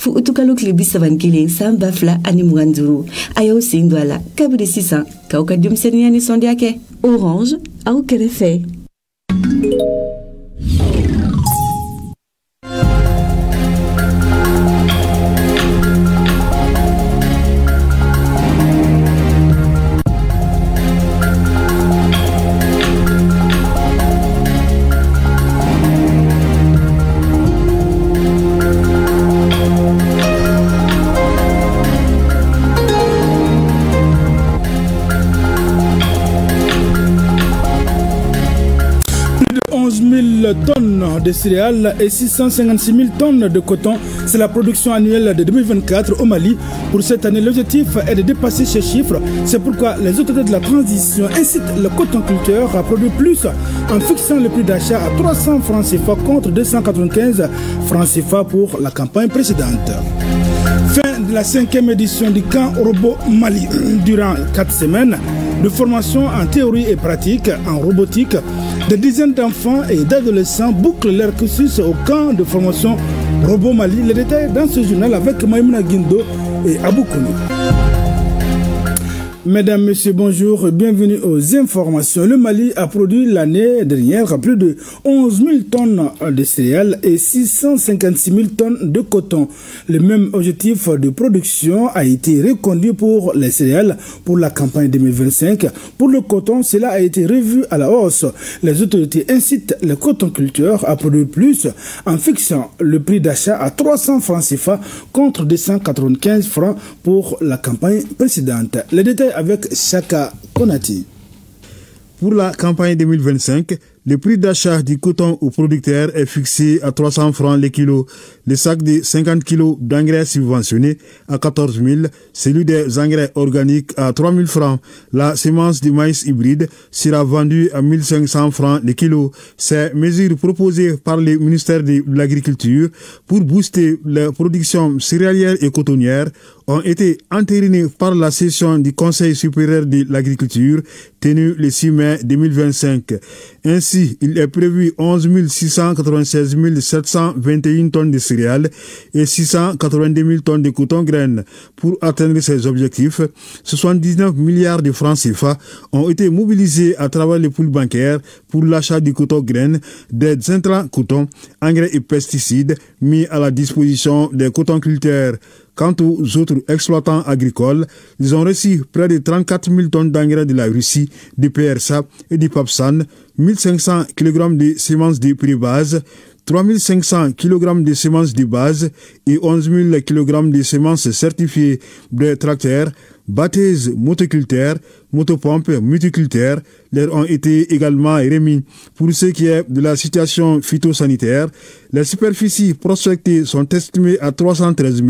fu utukalo klibi savankele samba fla ani muganduru ayo sindwala kabri 600 kauka dumseniani sondiake Orange au kerefe. Tonnes de céréales et 656 000 tonnes de coton. C'est la production annuelle de 2024 au Mali. Pour cette année, l'objectif est de dépasser ces chiffres. C'est pourquoi les autorités de la transition incitent le cotonculteur à produire plus en fixant le prix d'achat à 300 francs CFA contre 295 francs CFA pour la campagne précédente. Fin de la 5e édition du camp Robot Mali. Durant 4 semaines de formation en théorie et pratique en robotique, des dizaines d'enfants et d'adolescents bouclent leur cursus au camp de formation Robot Mali. Les détails dans ce journal avec Maïmouna Guindo et Abou Kounou. Mesdames, Messieurs, bonjour et bienvenue aux informations. Le Mali a produit l'année dernière plus de 11 000 tonnes de céréales et 656 000 tonnes de coton. Le même objectif de production a été reconduit pour les céréales pour la campagne 2025. Pour le coton, cela a été revu à la hausse. Les autorités incitent les cotonculteurs à produire plus en fixant le prix d'achat à 300 francs CFA contre 295 francs pour la campagne précédente. Les détails avec Chaka Konati. Pour la campagne 2025, le prix d'achat du coton aux producteurs est fixé à 300 francs le kilo. Le sac de 50 kg d'engrais subventionnés à 14 000, celui des engrais organiques à 3 000 francs. La semence de maïs hybride sera vendue à 1 500 francs le kilo. Ces mesures proposées par le ministère de l'Agriculture pour booster la production céréalière et cotonnière ont été entérinées par la session du Conseil supérieur de l'agriculture tenue le 6 mai 2025. Ainsi, il est prévu 11 696 721 tonnes de céréales et 682 000 tonnes de coton-graines. Pour atteindre ces objectifs, 79 milliards de francs CFA ont été mobilisés à travers les poules bancaires pour l'achat du coton-graines, des intrants coton, engrais et pesticides mis à la disposition des cotonculteurs. Quant aux autres exploitants agricoles, ils ont reçu près de 34 000 tonnes d'engrais de la Russie, du PRSA et du PAPSAN, 1500 kg de semences de pré-base, 3500 kg de semences de base et 11 000 kg de semences certifiées de tracteurs, batteuses, motoculteurs, motopompes, multiculteurs leur ont été également remis. Pour ce qui est de la situation phytosanitaire, les superficies prospectées sont estimées à 313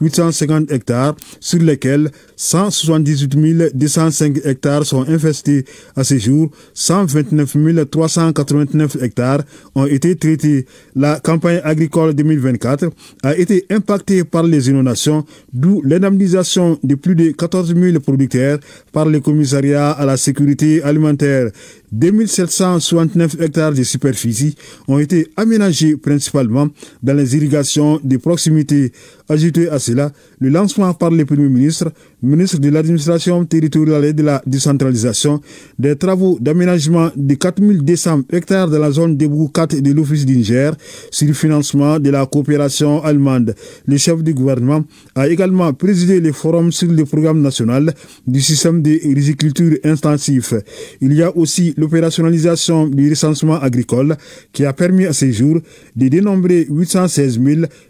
850 hectares, sur lesquels 178 205 hectares sont infestés. À ce jour, 129 389 hectares ont été traités. La campagne agricole 2024 a été impactée par les inondations, d'où l'indemnisation de plus de 14 000 producteurs par le commissariat à la sécurité alimentaire. 2769 hectares de superficie ont été aménagés principalement dans les irrigations de proximité. Ajouté à cela, le lancement par le Premier ministre, ministre de l'administration territoriale et de la décentralisation, des travaux d'aménagement de 4200 hectares dans la zone de Boukat de l'Office du Niger sur le financement de la coopération allemande. Le chef du gouvernement a également présidé le forum sur le programme national du système de riziculture intensif. Il y a aussi l'opérationnalisation du recensement agricole qui a permis à ce jour de dénombrer 816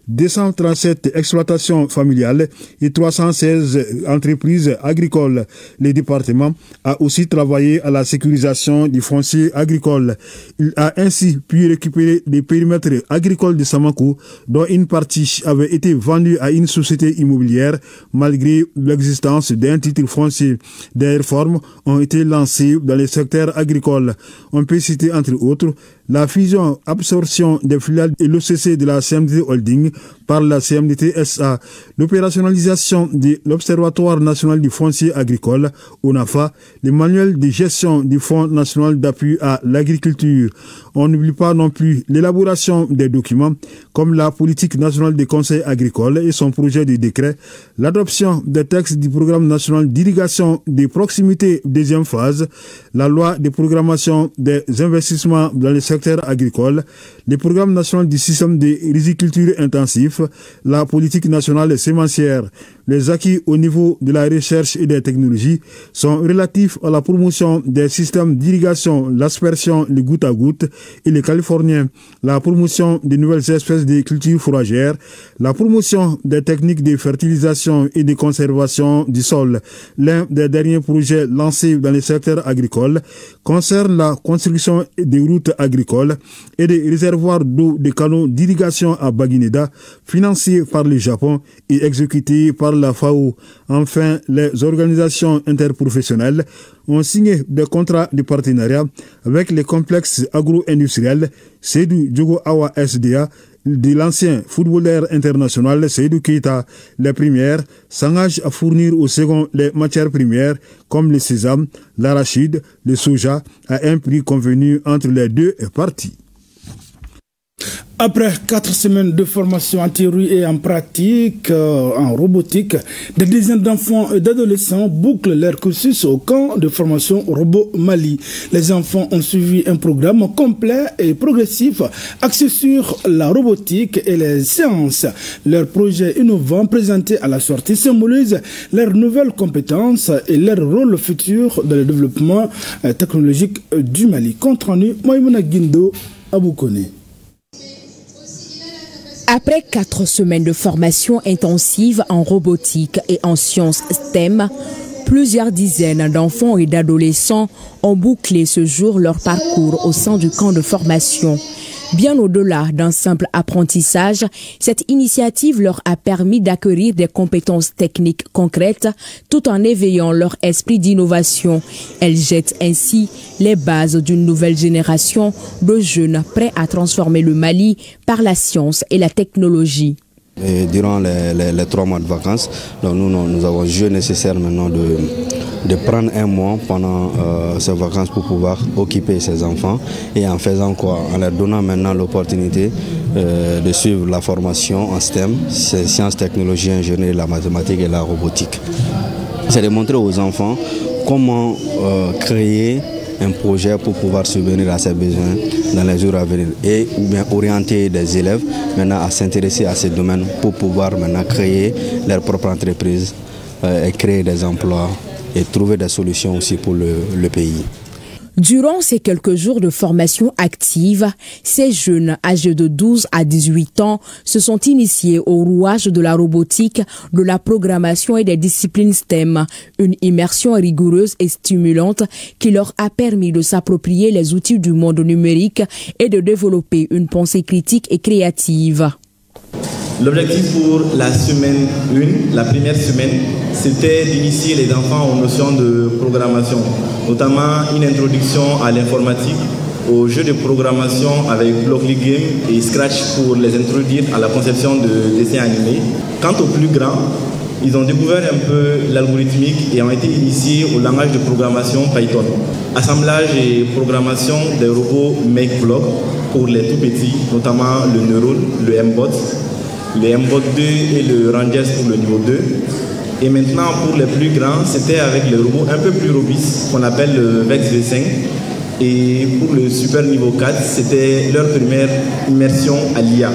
237 exploitations familiales et 316 entreprises agricoles. Le département a aussi travaillé à la sécurisation du foncier agricole. Il a ainsi pu récupérer des périmètres agricoles de Samakou dont une partie avait été vendue à une société immobilière malgré l'existence d'un titre foncier. Des réformes ont été lancées dans le secteur agricole. On peut citer entre autres la fusion-absorption des filiales et l'OCC de la CMDT Holding par la CMDT SA, l'opérationnalisation de l'Observatoire national du foncier agricole, ONAFA, le manuel de gestion du Fonds national d'appui à l'agriculture. On n'oublie pas non plus l'élaboration des documents comme la politique nationale des conseils agricoles et son projet de décret, l'adoption des textes du programme national d'irrigation des proximités deuxième phase, la loi de programmation des investissements dans le secteur agricole, le programme national du système de riziculture intensif, la politique nationale sémencière. Les acquis au niveau de la recherche et des technologies sont relatifs à la promotion des systèmes d'irrigation, l'aspersion, le goutte à goutte et les californiens, la promotion des nouvelles espèces de cultures fourragères, la promotion des techniques de fertilisation et de conservation du sol. L'un des derniers projets lancés dans le secteur agricole concerne la construction des routes agricoles et des réservoirs d'eau des canaux d'irrigation à Baguineda, financés par le Japon et exécutés par la FAO. Enfin, les organisations interprofessionnelles ont signé des contrats de partenariat avec les complexes agro-industriels Seydou Diogo Awa SDA de l'ancien footballeur international Seydou Keita. Les premières s'engagent à fournir au second les matières premières comme le sésame, l'arachide, le soja à un prix convenu entre les deux parties. Après 4 semaines de formation en théorie et en pratique, en robotique, des dizaines d'enfants et d'adolescents bouclent leur cursus au camp de formation Robot Mali. Les enfants ont suivi un programme complet et progressif axé sur la robotique et les sciences. Leur projet innovant présenté à la sortie symbolise leurs nouvelles compétences et leur rôle futur dans le développement technologique du Mali. Compte rendu, Maïmouna Guindo, Aboukone. Après 4 semaines de formation intensive en robotique et en sciences STEM, plusieurs dizaines d'enfants et d'adolescents ont bouclé ce jour leur parcours au sein du camp de formation. Bien au-delà d'un simple apprentissage, cette initiative leur a permis d'acquérir des compétences techniques concrètes tout en éveillant leur esprit d'innovation. Elle jette ainsi les bases d'une nouvelle génération de jeunes prêts à transformer le Mali par la science et la technologie. Et durant les 3 mois de vacances, donc nous avons jugé nécessaire maintenant de prendre un mois pendant ces vacances pour pouvoir occuper ces enfants et en faisant quoi? En leur donnant maintenant l'opportunité de suivre la formation en STEM, sciences, technologies, ingénierie, la mathématique et la robotique. C'est de montrer aux enfants comment créer un projet pour pouvoir subvenir à ses besoins dans les jours à venir et ou bien orienter des élèves maintenant à s'intéresser à ces domaines pour pouvoir maintenant créer leur propre entreprise et créer des emplois et trouver des solutions aussi pour le pays. Durant ces quelques jours de formation active, ces jeunes âgés de 12 à 18 ans se sont initiés au rouage de la robotique, de la programmation et des disciplines STEM. Une immersion rigoureuse et stimulante qui leur a permis de s'approprier les outils du monde numérique et de développer une pensée critique et créative. L'objectif pour la semaine 1, la première semaine, c'était d'initier les enfants aux notions de programmation, notamment une introduction à l'informatique, aux jeux de programmation avec Blockly Game et Scratch pour les introduire à la conception de dessins animés. Quant aux plus grands, ils ont découvert un peu l'algorithmique et ont été initiés au langage de programmation Python. Assemblage et programmation des robots MakeBlock pour les tout petits, notamment le Neuron, le M-Bot, le M-Bot 2 et le Rangers pour le niveau 2. Et maintenant, pour les plus grands, c'était avec le robot un peu plus robuste qu'on appelle le Vex V5. Et pour le super niveau 4, c'était leur première immersion à l'IA.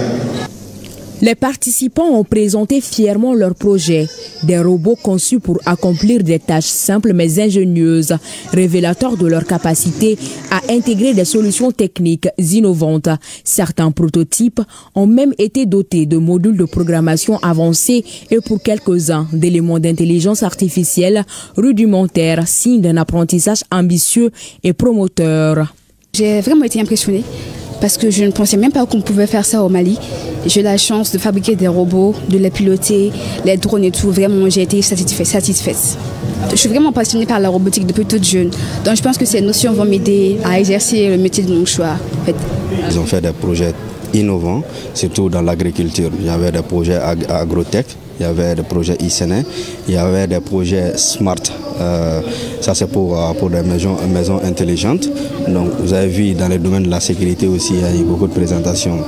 Les participants ont présenté fièrement leur projet, des robots conçus pour accomplir des tâches simples mais ingénieuses, révélateurs de leur capacité à intégrer des solutions techniques innovantes. Certains prototypes ont même été dotés de modules de programmation avancés et pour quelques-uns d'éléments d'intelligence artificielle rudimentaires, signe d'un apprentissage ambitieux et promoteur. J'ai vraiment été impressionnée parce que je ne pensais même pas qu'on pouvait faire ça au Mali. J'ai eu la chance de fabriquer des robots, de les piloter, les drones et tout. Vraiment, j'ai été satisfaite. Je suis vraiment passionnée par la robotique depuis toute jeune. Donc je pense que ces notions vont m'aider à exercer le métier de mon choix. En fait. Ils ont fait des projets innovants, surtout dans l'agriculture. Il y avait des projets agrotech, il y avait des projets ICN, il y avait des projets smart. Ça c'est pour des maisons intelligentes. Donc vous avez vu dans le domaine de la sécurité aussi, il y a eu beaucoup de présentations.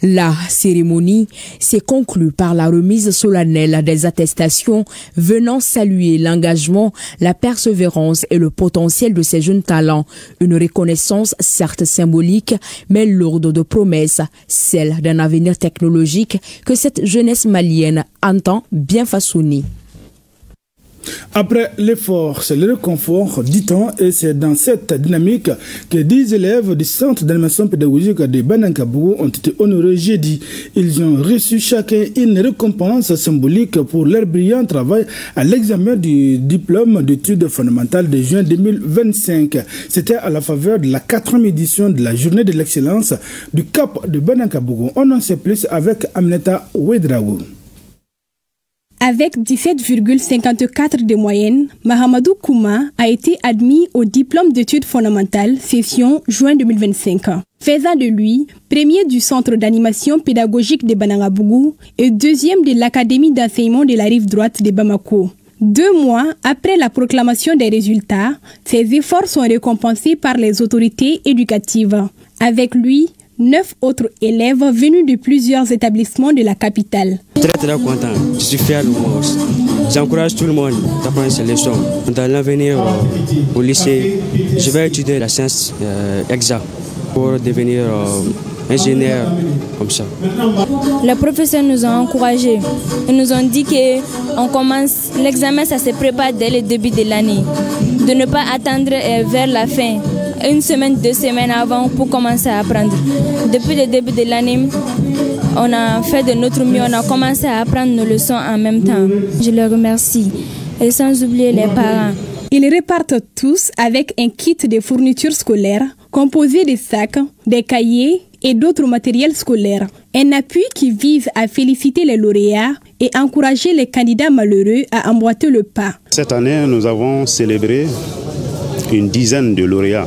La cérémonie s'est conclue par la remise solennelle des attestations venant saluer l'engagement, la persévérance et le potentiel de ces jeunes talents. Une reconnaissance certes symbolique, mais lourde de promesses, celle d'un avenir technologique que cette jeunesse malienne entend bien façonner. Après l'effort, c'est le réconfort, dit-on, et c'est dans cette dynamique que 10 élèves du centre d'animation pédagogique de Banankabou ont été honorés jeudi. Ils ont reçu chacun une récompense symbolique pour leur brillant travail à l'examen du diplôme d'études fondamentales de juin 2025. C'était à la faveur de la 4e édition de la journée de l'excellence du Cap de Banankabou. On en sait plus avec Aminata Ouedraogo. Avec 17,54 de moyenne, Mahamadou Kouma a été admis au diplôme d'études fondamentales session juin 2025, faisant de lui premier du centre d'animation pédagogique de Banangabougou et deuxième de l'académie d'enseignement de la rive droite de Bamako. 2 mois après la proclamation des résultats, ses efforts sont récompensés par les autorités éducatives. Avec lui, 9 autres élèves venus de plusieurs établissements de la capitale. Très content, je suis fier de moi aussi. J'encourage tout le monde d'apprendre ces leçons. Dans l'avenir au lycée, je vais étudier la science exacte pour devenir ingénieur comme ça. Les professeurs nous ont encouragés. Ils nous ont dit qu'on commence l'examen, ça se prépare dès le début de l'année. De ne pas attendre vers la fin. 1 semaine, 2 semaines avant pour commencer à apprendre. Depuis le début de l'année, on a fait de notre mieux, on a commencé à apprendre nos leçons en même temps. Je les remercie et sans oublier les parents. Ils repartent tous avec un kit de fournitures scolaires composé de sacs, des cahiers et d'autres matériels scolaires. Un appui qui vise à féliciter les lauréats et encourager les candidats malheureux à emboîter le pas. Cette année, nous avons célébré une dizaine de lauréats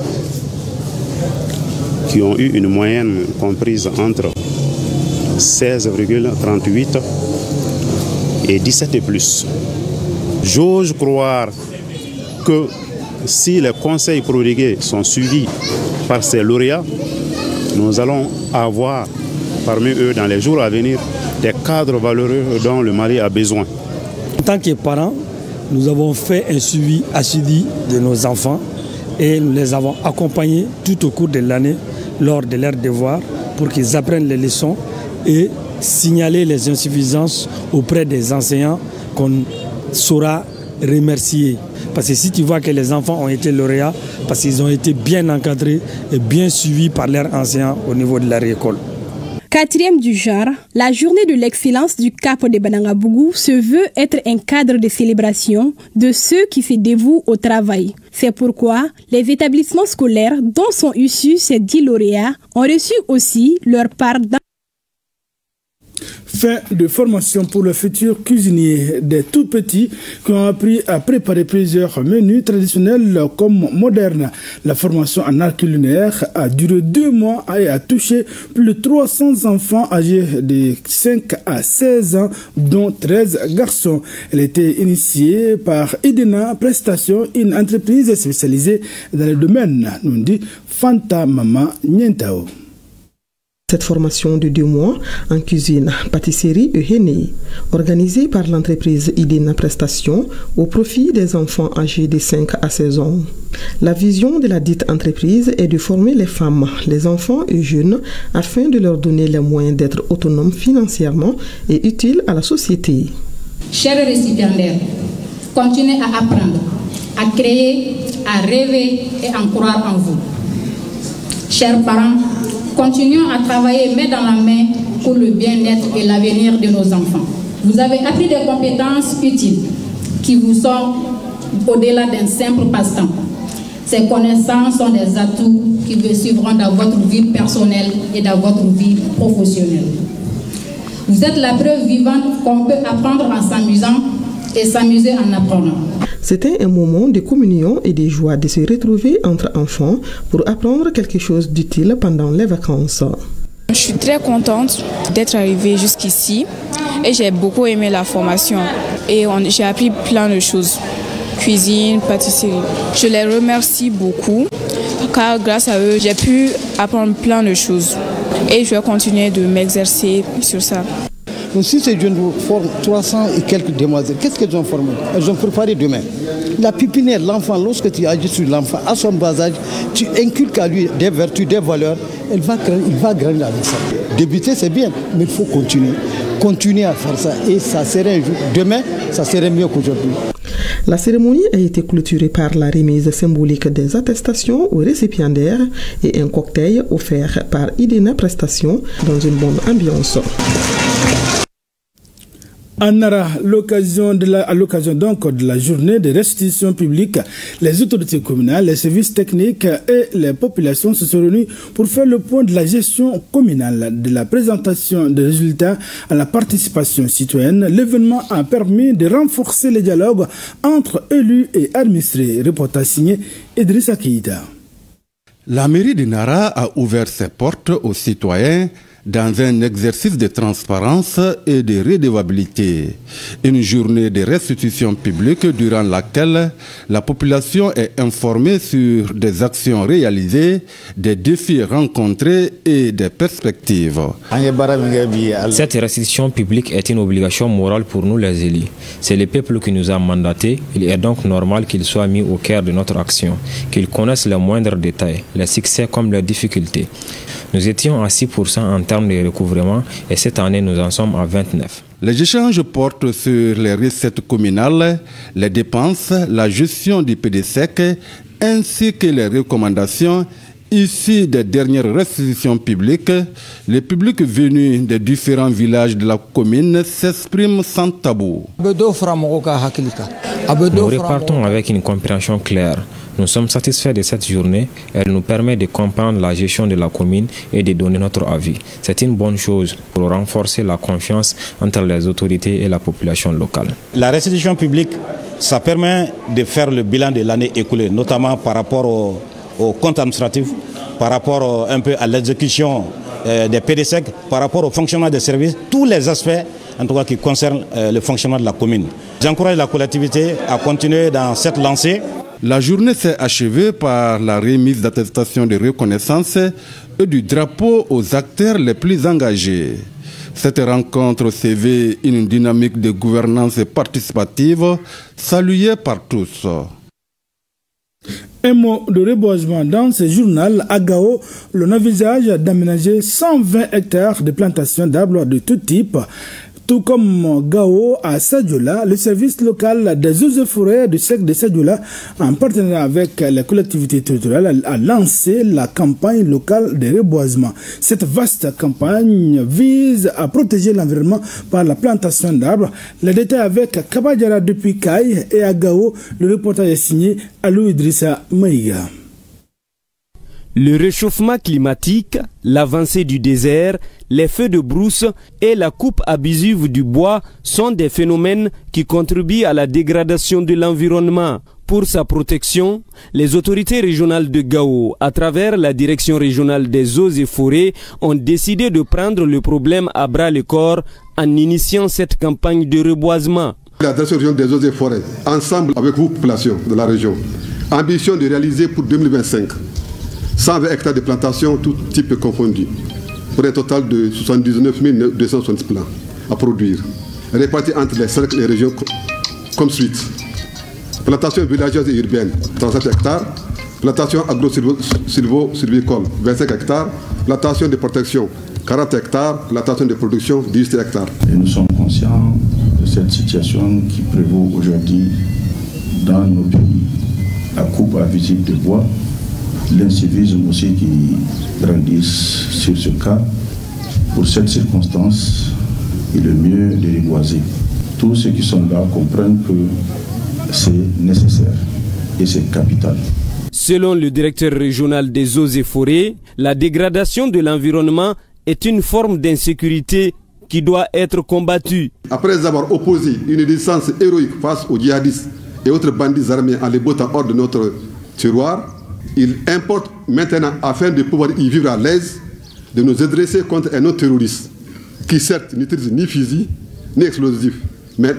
qui ont eu une moyenne comprise entre 16,38 et 17 et plus. J'ose croire que si les conseils prodigués sont suivis par ces lauréats, nous allons avoir parmi eux dans les jours à venir des cadres valeureux dont le Mali a besoin. En tant que parents, nous avons fait un suivi assidu de nos enfants et nous les avons accompagnés tout au cours de l'année lors de leurs devoirs pour qu'ils apprennent les leçons et signaler les insuffisances auprès des enseignants qu'on saura remercier. Parce que si tu vois que les enfants ont été lauréats, parce qu'ils ont été bien encadrés et bien suivis par leurs enseignants au niveau de leur école. 4e du genre, la journée de l'excellence du Cap de Banangabougou se veut être un cadre de célébration de ceux qui se dévouent au travail. C'est pourquoi les établissements scolaires dont sont issus ces 10 lauréats ont reçu aussi leur part dans Fin de formation pour le futur cuisinier des tout petits qui ont appris à préparer plusieurs menus traditionnels comme modernes. La formation en art culinaire a duré 2 mois et a touché plus de 300 enfants âgés de 5 à 16 ans, dont 13 garçons. Elle a été initiée par Idena Prestation, une entreprise spécialisée dans le domaine, nous dit Fanta Mama Nientao. Cette formation de 2 mois en cuisine, pâtisserie et henné, organisée par l'entreprise Idena Prestation au profit des enfants âgés de 5 à 16 ans. La vision de la dite entreprise est de former les femmes, les enfants et jeunes afin de leur donner les moyens d'être autonomes financièrement et utiles à la société. Chers récipiendaires, continuez à apprendre, à créer, à rêver et à croire en vous. Chers parents, continuons à travailler main dans la main pour le bien-être et l'avenir de nos enfants. Vous avez appris des compétences utiles qui vous sont au-delà d'un simple passe-temps. Ces connaissances sont des atouts qui vous suivront dans votre vie personnelle et dans votre vie professionnelle. Vous êtes la preuve vivante qu'on peut apprendre en s'amusant et s'amuser en apprenant. C'était un moment de communion et de joie de se retrouver entre enfants pour apprendre quelque chose d'utile pendant les vacances. Je suis très contente d'être arrivée jusqu'ici et j'ai beaucoup aimé la formation et j'ai appris plein de choses, cuisine, pâtisserie. Je les remercie beaucoup car grâce à eux, j'ai pu apprendre plein de choses et je vais continuer de m'exercer sur ça. Donc si ces jeunes forment 300 et quelques demoiselles, qu'est-ce qu'elles ont formé? Elles ont préparé demain. La pépinière, l'enfant, lorsque tu agis sur l'enfant, à son bas âge, tu inculques à lui des vertus, des valeurs, il va grandir avec ça. Débuter, c'est bien, mais il faut continuer à faire ça. Et ça serait un jour, demain, ça serait mieux qu'aujourd'hui. La cérémonie a été clôturée par la remise symbolique des attestations aux récipiendaires et un cocktail offert par Idena Prestation dans une bonne ambiance. À Nara, à l'occasion donc de la journée de restitution publique, les autorités communales, les services techniques et les populations se sont réunis pour faire le point de la gestion communale, de la présentation des résultats à la participation citoyenne. L'événement a permis de renforcer le dialogue entre élus et administrés. Reportage signé Idrissa Keïta. La mairie de Nara a ouvert ses portes aux citoyens dans un exercice de transparence et de redevabilité. Une journée de restitution publique durant laquelle la population est informée sur des actions réalisées, des défis rencontrés et des perspectives. Cette restitution publique est une obligation morale pour nous les élus. C'est le peuple qui nous a mandatés. Il est donc normal qu'il soit mis au cœur de notre action, qu'il connaisse les moindres détails, les succès comme les difficultés. Nous étions à 6% en termes de recouvrement et cette année nous en sommes à 29%. Les échanges portent sur les recettes communales, les dépenses, la gestion du PDSEC ainsi que les recommandations issues des dernières restitutions publiques. Les publics venus des différents villages de la commune s'expriment sans tabou. Nous repartons avec une compréhension claire. Nous sommes satisfaits de cette journée. Elle nous permet de comprendre la gestion de la commune et de donner notre avis. C'est une bonne chose pour renforcer la confiance entre les autorités et la population locale. La restitution publique, ça permet de faire le bilan de l'année écoulée, notamment par rapport au compte administratif, par rapport un peu à l'exécution des PDSEC, par rapport au fonctionnement des services, tous les aspects en tout cas qui concernent le fonctionnement de la commune. J'encourage la collectivité à continuer dans cette lancée. La journée s'est achevée par la remise d'attestations de reconnaissance et du drapeau aux acteurs les plus engagés. Cette rencontre s'éveille une dynamique de gouvernance participative saluée par tous. Un mot de reboisement dans ce journal. À Gao, l'on envisage d'aménager 120 hectares de plantations d'arbres de tout type. Tout comme Gao à Sadiola, le service local des eaux et forêts du secteur de Sadiola, en partenariat avec les collectivités territoriales, a lancé la campagne locale de reboisement. Cette vaste campagne vise à protéger l'environnement par la plantation d'arbres. Les détails avec Kabadjara depuis Kaï et à Gao, le reportage est signé Alou Idrissa Maïga. Le réchauffement climatique, l'avancée du désert, les feux de brousse et la coupe abusive du bois sont des phénomènes qui contribuent à la dégradation de l'environnement. Pour sa protection, les autorités régionales de Gao, à travers la direction régionale des eaux et forêts, ont décidé de prendre le problème à bras le corps en initiant cette campagne de reboisement. La direction régionale des eaux et forêts, ensemble avec vous, population de la région, ambition de réaliser pour 2025 120 hectares de plantation, tout type confondu, pour un total de 79 270 plants à produire, répartis entre les 5 régions comme suite. Plantation villageuse et urbaine, 37 hectares. Plantation agro-silvicole, 25 hectares. Plantation de protection, 40 hectares. Plantation de production, 18 hectares. Et nous sommes conscients de cette situation qui prévaut aujourd'hui dans nos pays. La coupe abusive de bois, l'incivisme aussi qui grandissent sur ce cas. Pour cette circonstance, il est mieux de reboiser. Tous ceux qui sont là comprennent que c'est nécessaire et c'est capital. Selon le directeur régional des eaux et forêts, la dégradation de l'environnement est une forme d'insécurité qui doit être combattue. Après avoir opposé une résistance héroïque face aux djihadistes et autres bandits armés en les bottant hors de notre tiroir, ils importent maintenant, afin de pouvoir y vivre à l'aise, de nous adresser contre un autre terroriste qui certes n'utilise ni fusil ni explosif, mais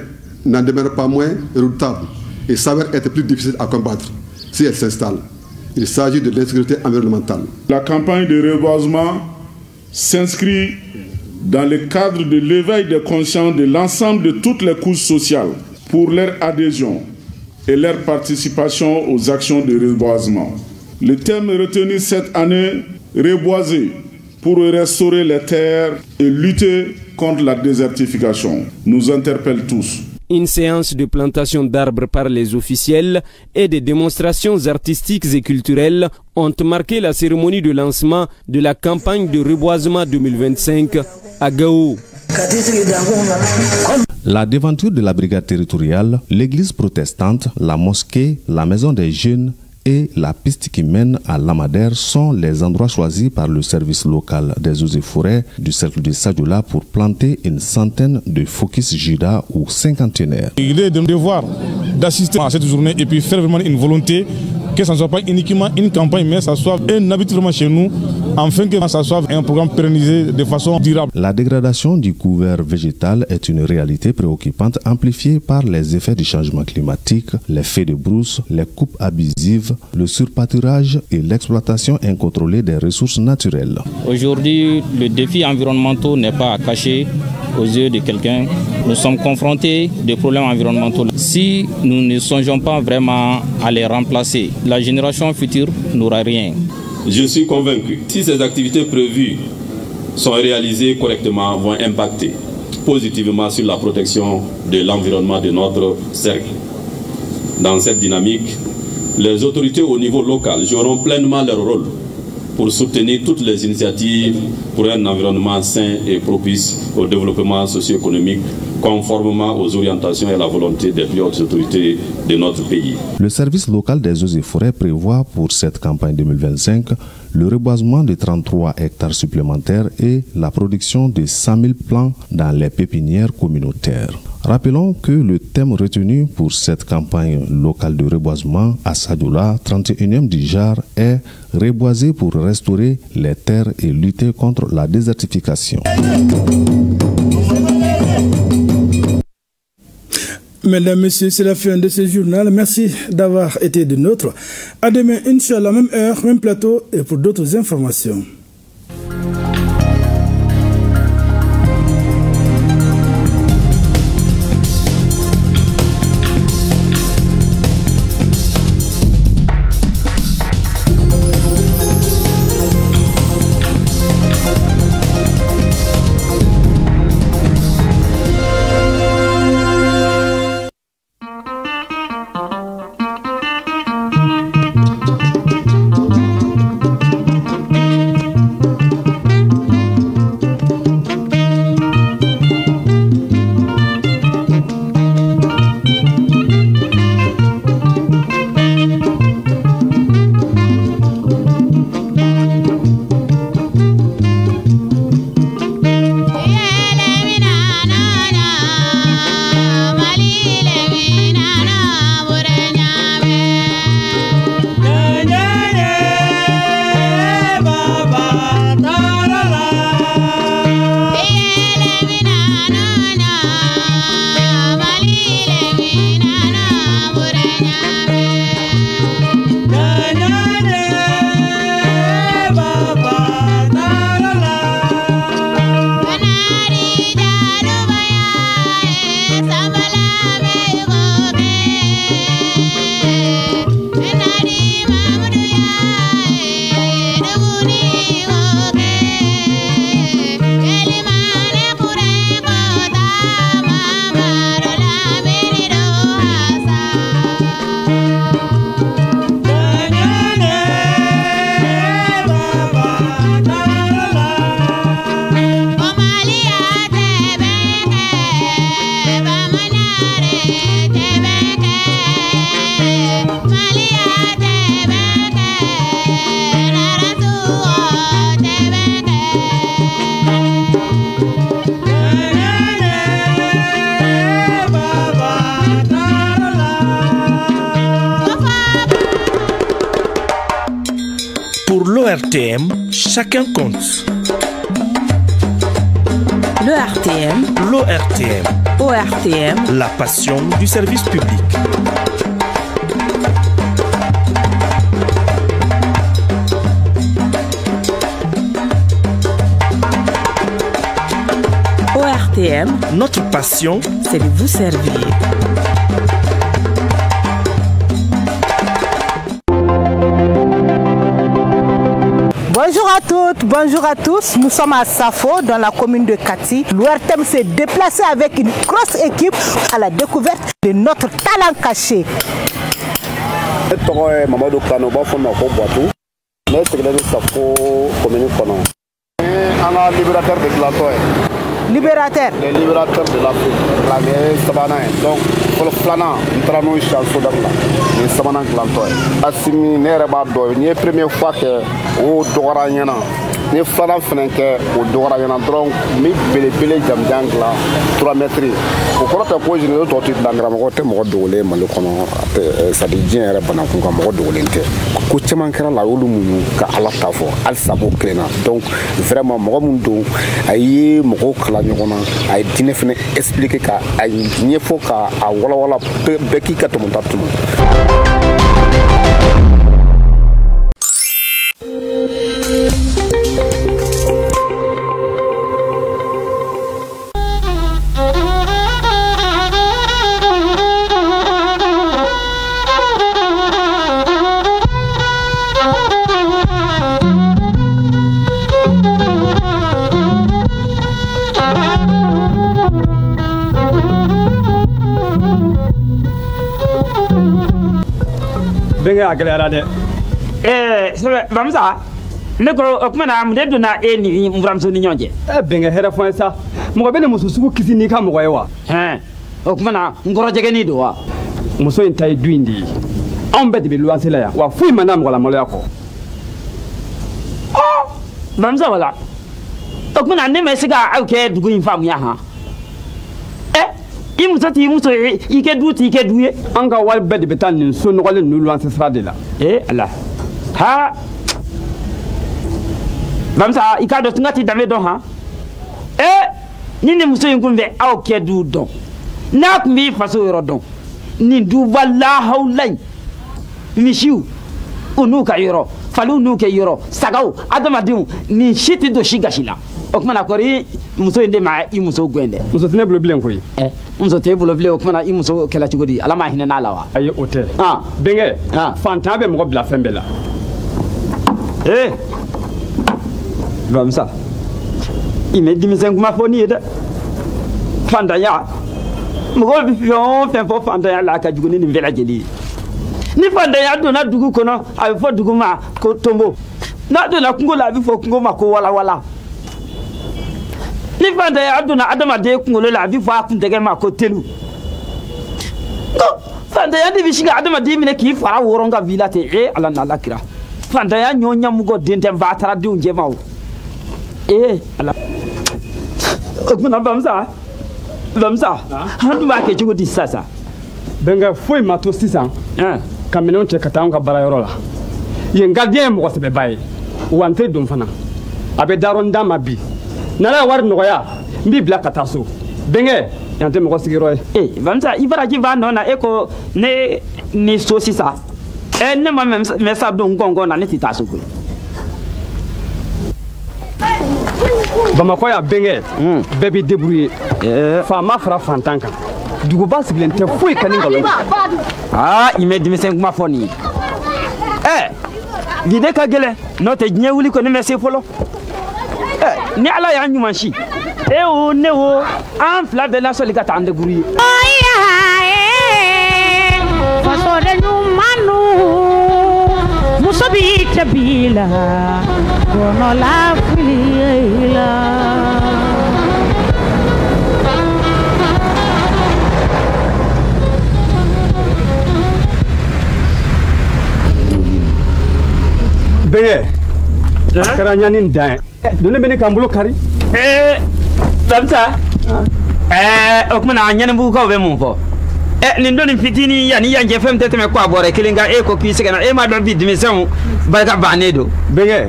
n'en demeure pas moins redoutable et s'avère être plus difficile à combattre si elle s'installe. Il s'agit de l'insécurité environnementale. La campagne de reboisement s'inscrit dans le cadre de l'éveil des consciences de l'ensemble de toutes les couches sociales pour leur adhésion et leur participation aux actions de reboisement. Le thème retenu cette année, reboiser pour restaurer les terres et lutter contre la désertification, nous interpelle tous. Une séance de plantation d'arbres par les officiels et des démonstrations artistiques et culturelles ont marqué la cérémonie de lancement de la campagne de reboisement 2025 à Gao. La devanture de la brigade territoriale, l'église protestante, la mosquée, la maison des jeunes et la piste qui mène à Lamadère sont les endroits choisis par le service local des eaux et forêts du cercle de Sadiola pour planter une centaine de focus Jida ou cinquantenaires. Il est de devoir d'assister à cette journée et puis faire vraiment une volonté que ce ne soit pas uniquement une campagne, mais que ce soit un habitude vraiment chez nous, afin que ce soit un programme pérennisé de façon durable. La dégradation du couvert végétal est une réalité préoccupante amplifiée par les effets du changement climatique, les feux de brousse, les coupes abusives, le surpâturage et l'exploitation incontrôlée des ressources naturelles. Aujourd'hui, le défi environnemental n'est pas à cacher aux yeux de quelqu'un. Nous sommes confrontés des problèmes environnementaux. Si nous ne songeons pas vraiment à les remplacer, la génération future n'aura rien. Je suis convaincu, si ces activités prévues sont réalisées correctement, vont impacter positivement sur la protection de l'environnement de notre cercle. Dans cette dynamique, les autorités au niveau local joueront pleinement leur rôle pour soutenir toutes les initiatives pour un environnement sain et propice au développement socio-économique, conformément aux orientations et à la volonté des plus hautes autorités de notre pays. Le service local des eaux et forêts prévoit pour cette campagne 2025 le reboisement de 33 hectares supplémentaires et la production de 100 000 plants dans les pépinières communautaires. Rappelons que le thème retenu pour cette campagne locale de reboisement à Sadiola, 31e du genre, est « Reboiser pour restaurer les terres et lutter contre la désertification ». Mesdames, Messieurs, c'est la fin de ce journal. Merci d'avoir été de nôtres. À demain, Inch'Allah, même heure, même plateau et pour d'autres informations. L'ORTM, chacun compte. L'ORTM. L'ORTM. ORTM. La passion du service public. ORTM. Notre passion, c'est de vous servir. Bonjour à toutes, bonjour à tous. Nous sommes à Safo, dans la commune de Kati. L'ORTM s'est déplacé avec une grosse équipe à la découverte de notre talent caché. Libérateur. Les libérateurs de l'Afrique. Donc, pour le flanant, nous avons une chance de la Sabana Glantoy. Assimi Nerebado, ni première fois que au Dorayana, ni flanant Fenke, au Dorayana, donc, mi Bele Jamjangla, 3 mètres. Au cours de la poésie, nous avons dit dans la Ramote Modolé, Malokono, ça devient un Banakouka Modolente. Kouchamankara la Olumu, Kalatafo, Al Sabo Krena. Donc, vraiment, Momundo, Aïe, Mokokla. A été expliqué qu'à n'y faut qu'à voilà Becky Katomontatum. Benga aglara de Vamsa ne ko okmana mu de dona ni mvramso ni nyonje benga hera fon sa mo bele mususu kisi ni ka mo wa okmana ngoro jege ni do wa muso intai duindi on be de luanse la ya wa fui manam ko la mo yako Vamsa wala okmana ne me siga auke dugu infam ya ha imusati imuso ike duti ike duye anga wal bed betan nin so no wal nulu ancestral de la ala ha Vamsa ikado ngati dame don ha nini muso ngumbe aw ke du don na kumbi faso yoro don ni du walla hawlay mishiu unu ka yoro falu nu ke yoro sagaw adama diu ni shiti do shigashila okmana kori muso inde ma imuso gwende muso tene bloblen koy muso te bloblen okmana imuso kala chigodi alama hina na lawa ayi hotel benge fanta be mo bla fembela Vamsa ime dimisen kuma foni de fanta ya mo bi yo fo fanta ya la ka jugoni ni vela jeli ni fanta ya do na dugu kono abi fo dugu ma ko tombo na do na kungo la abi fo kungo ma ko wala wala ni fanta ya do na adama de kungo la abi fo akun tege ma ko telu ko fanta ya di bishinga adama de mine ki fara woronga vilate ala na lakira fanta ya nyonya mugo dente vatara di unje mawo ala okuna Vamsa handu ma ke jugo di sasa benga foi mato sisan kaminon che katanga bara yoro la yen gardien mo ko sebe baye wante dum fana abe daron dama bi nala war no ya mbi bla kataso benge yante mo ko sigiro Vamsa ibara ji va nona eko ne ni so sisa ne ma me sa do ngongo na ne titaso ko Bamako ya benge bébé débrouillé fama fara fantanka duguba sigilen tɛ foyi kani ngalo il me dit c'est kuma foni vide ka gele no te ɲɛ wuli ko ne me se folo ni ala y'a ɲuman si o ne o an fila bɛɛ la sɔli ka taa an débrouillé faso de ɲumanu muso bi cɛ la kono la fili la benge akara nyani ndan dole bene kambulo kari Vamsa okmana nyani bu ko be mun fo nin doni fitini yani yanje fem tete me kwa bore kilinga e ko kisi kana e ma do bi dimission barka banedo bege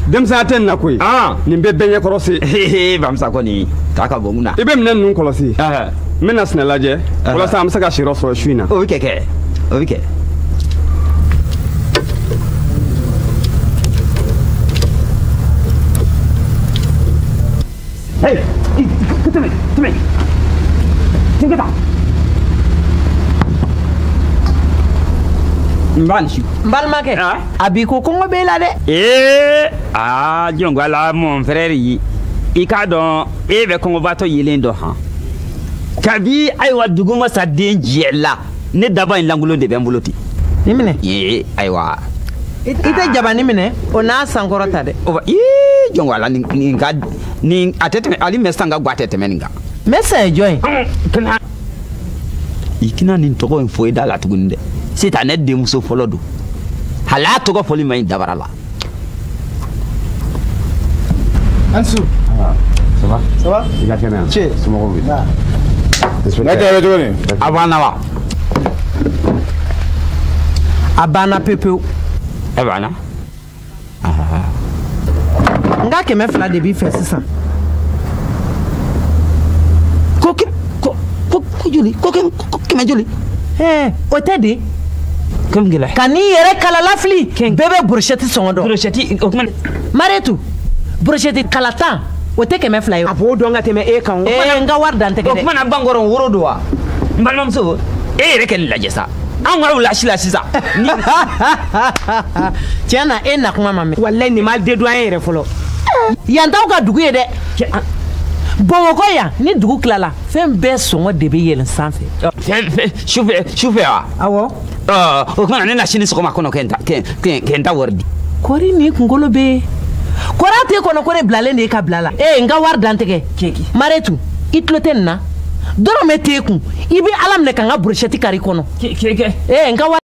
dem sa ten na koy nin be benye korosi bam sa ko ni taka bomuna ibe mnen nun kolosi mena sna laje wala sa am saka shiro so shuina o keke hey kitame tingata Mbalmake abi ko kongo be la de jongo ala mon frère yi ika don e be kongo bato yelen do han kabi aywa duguma sa den jela ne daba en langulo de ben boloti nimene aywa ite jabani mine ona sankorota de jongo ala ni atete ali mestanga gwatete meninga message join kana ikina ni togo info e dala tugunde c'est un aide de muso folo do hala togo foli mai dabarala Ansu ça va il a fait bien c'est mon rôle abana abana pepe abana nga ke me fla de bi fait ça joli ko me joli o tedi comme gila kani yere kala lafli bebe brochette songo brochette okman maretu brochette kalata o te ke me fly apo do ngate me e kan nga war dante ke okman abangoron woro do wa mbalmam so yere ken la jesa an waru la shila sisa tiana na kuma mame wallahi ni mal de do an yere folo yantaw ka dugu ye de Bomoko ya ni dugu klala fem be songo de be yelen sanfe chufe awo o kana ne na shini sokoma kono kenta wardi kori ni ngolo be korate kono kore blale ne ka blala nga war dantege keki maretu itloten na doro meteku ibi alam ne kanga brusheti kari kono keke nga